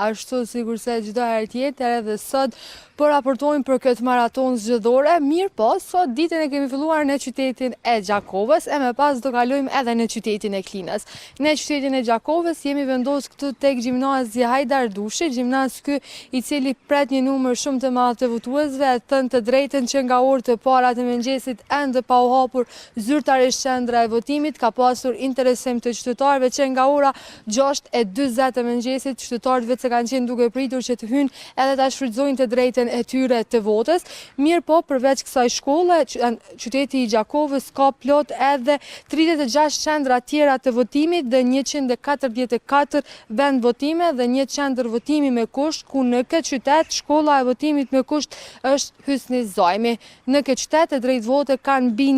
ashtu sigurisht çdo herë tjetër edhe sot po raportojmë për këtë maraton zgjedhore. Mirë po, sot ditën e kemi filluar në qytetin e Gjakovës e më pas do kalojmë edhe në qytetin e Klinës. Në qytetin e Gjakovës jemi vendosur këtu tek gjimnazi Hajdar Dushi, gjimnaz ky i cili pret një numër shumë të madh të votuesve, thënë të drejtën që nga orët e para të mëngjesit ende pa u hapur zyrtarisht qendra e votimit, ka pasur interesim të qytetarëve që nga ora 6:40 të mëngjesit qytetarët vetë kanë qenë duke pritur që të hyjnë edhe ta shfrytëzojnë të drejtën e tyre të votës. Mirë po, përveç kësaj shkolle, qyteti i Gjakovës ka plot edhe 36 qendra tjera të votimit dhe 144 vend votime dhe një qendër votimi me kusht, ku në këtë qytet shkolla e votimit me kusht është Hysni Zajmi. Në këtë qytet e drejt vote kanë mbi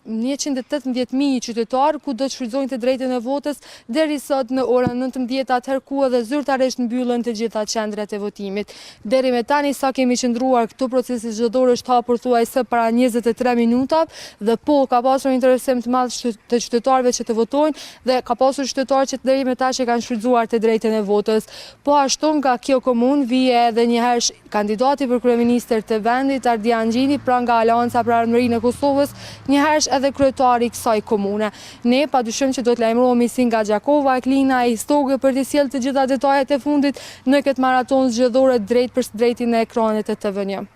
118.000 qytetarë ku do të shfrytëzojnë të drejtën e votës deri sot në orën 19, atëherë ku edhe zyrtarisht mbyllen të gjitha qendrat e votimit. Deri me tani sa kemi qëndruar këtu, procesi zgjedhor është hapur thuajse para 23 minutave dhe po ka pasur interesim të madh të qytetarëve që të votojnë dhe ka pasur qytetarë që deri me tash kanë shfrytëzuar të drejtën e votës. Po ashtu nga kjo komunë vije edhe një herë kandidati për kryeministër të vendit Ardian Gjini, pra nga Aleanca për Ardhmërinë e Kosovës, një herë edhe kryetari i kësaj komune. Ne padyshim që do të lajmërohemi si nga Gjakova, Klina e Istogë për të sjellë të gjitha detajet e fundit në këtë maraton zgjedhore drejt për drejtin e ekranit të TV1.